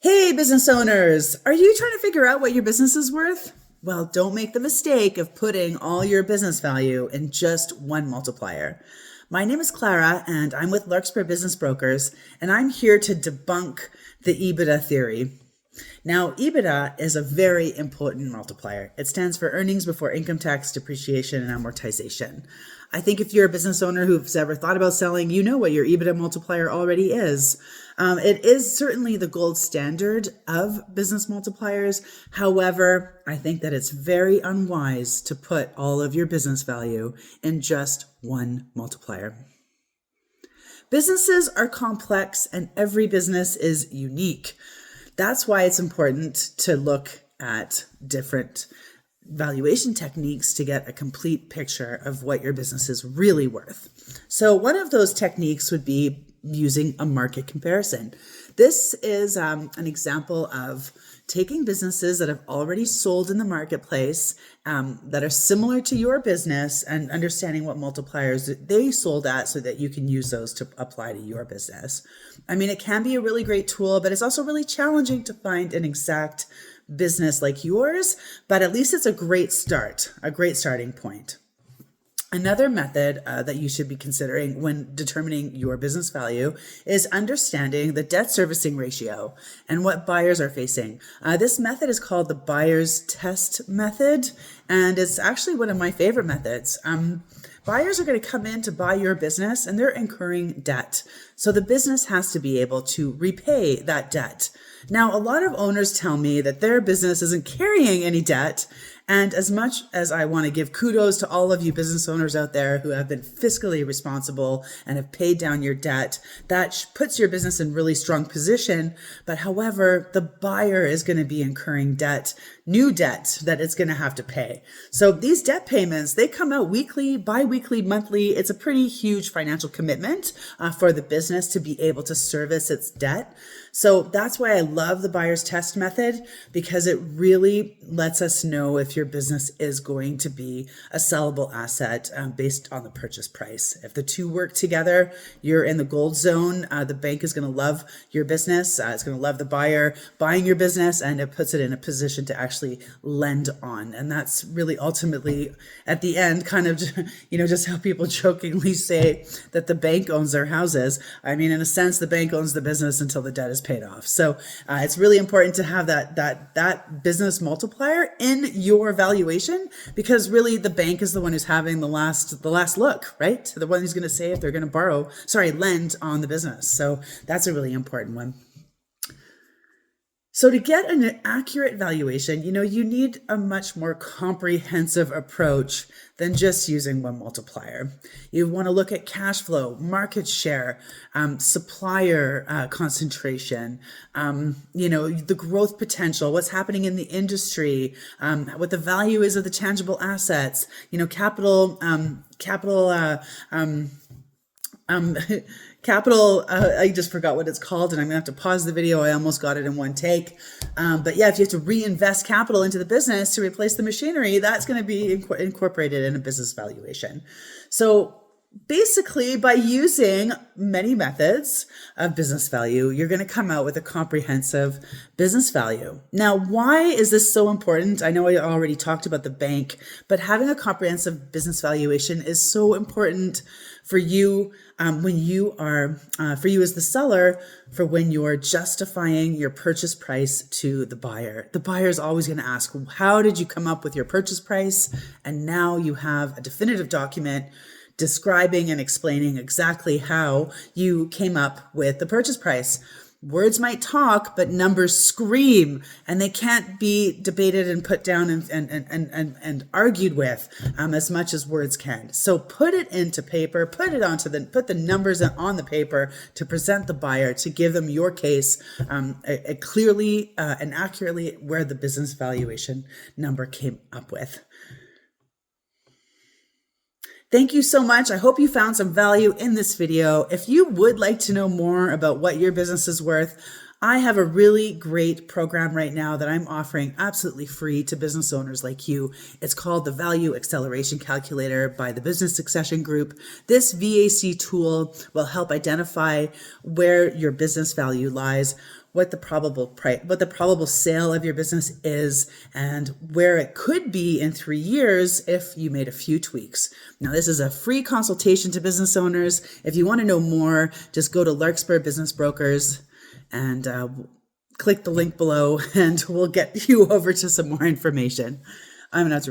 Hey, business owners, are you trying to figure out what your business is worth? Well, don't make the mistake of putting all your business value in just one multiplier. My name is Clara, and I'm with Larkspur Business Brokers, and I'm here to debunk the EBITDA theory. Now, EBITDA is a very important multiplier. It stands for earnings before income tax, depreciation, and amortization. I think if you're a business owner who's ever thought about selling, you know what your EBITDA multiplier already is. It is certainly the gold standard of business multipliers. However, I think that it's very unwise to put all of your business value in just one multiplier. Businesses are complex and every business is unique. That's why it's important to look at different valuation techniques to get a complete picture of what your business is really worth. So one of those techniques would be using a market comparison. This is an example of taking businesses that have already sold in the marketplace that are similar to your business and understanding what multipliers they sold at so that you can use those to apply to your business. I mean, it can be a really great tool, but it's also really challenging to find an exact business like yours, but at least it's a great start, a great starting point. Another method that you should be considering when determining your business value is understanding the debt servicing ratio and what buyers are facing. This method is called the buyer's test method, and it's actually one of my favorite methods. Buyers are going to come in to buy your business and they're incurring debt. So the business has to be able to repay that debt. Now, a lot of owners tell me that their business isn't carrying any debt. And as much as I want to give kudos to all of you business owners out there who have been fiscally responsible and have paid down your debt, that puts your business in really strong position. But however, the buyer is going to be incurring debt, new debt that it's going to have to pay. So these debt payments, they come out weekly, bi-weekly, monthly. It's a pretty huge financial commitment for the business to be able to service its debt. So that's why I love the buyer's test method, because it really lets us know if your business is going to be a sellable asset based on the purchase price. If the two work together, you're in the gold zone. The bank is going to love your business. It's going to love the buyer buying your business, and it puts it in a position to actually lend on. And that's really ultimately at the end kind of, just how people jokingly say that the bank owns their houses. I mean, in a sense, the bank owns the business until the debt is paid off. So it's really important to have that business multiplier in your valuation, because really the bank is the one who's having the last look, right? The one who's going to say if they're going to lend on the business. So that's a really important one. So to get an accurate valuation, you need a much more comprehensive approach than just using one multiplier. You want to look at cash flow, market share, supplier concentration, the growth potential, what's happening in the industry, what the value is of the tangible assets, capital, I just forgot what it's called, and I'm gonna have to pause the video. I almost got it in one take. But yeah, if you have to reinvest capital into the business to replace the machinery, that's gonna be incorporated in a business valuation. So basically, by using many methods of business value, you're going to come out with a comprehensive business value. Now, why is this so important? I know I already talked about the bank, but having a comprehensive business valuation is so important for you when you are, for you as the seller, for when you're justifying your purchase price to the buyer. The buyer is always going to ask, how did you come up with your purchase price? And now you have a definitive document describing and explaining exactly how you came up with the purchase price. Words might talk, but numbers scream, and they can't be debated and put down and argued with as much as words can. So put it into paper, put the numbers on the paper to present the buyer, to give them your case clearly and accurately where the business valuation number came up with. Thank you so much. I hope you found some value in this video. If you would like to know more about what your business is worth, I have a really great program right now that I'm offering absolutely free to business owners like you. It's called the Value Acceleration Calculator by the Business Succession Group. This VAC tool will help identify where your business value lies, what the probable price, what the probable sale of your business is, and where it could be in 3 years if you made a few tweaks. Now, this is a free consultation to business owners. If you want to know more, just go to Larkspur Business Brokers and click the link below, and we'll get you over to some more information. I'm going to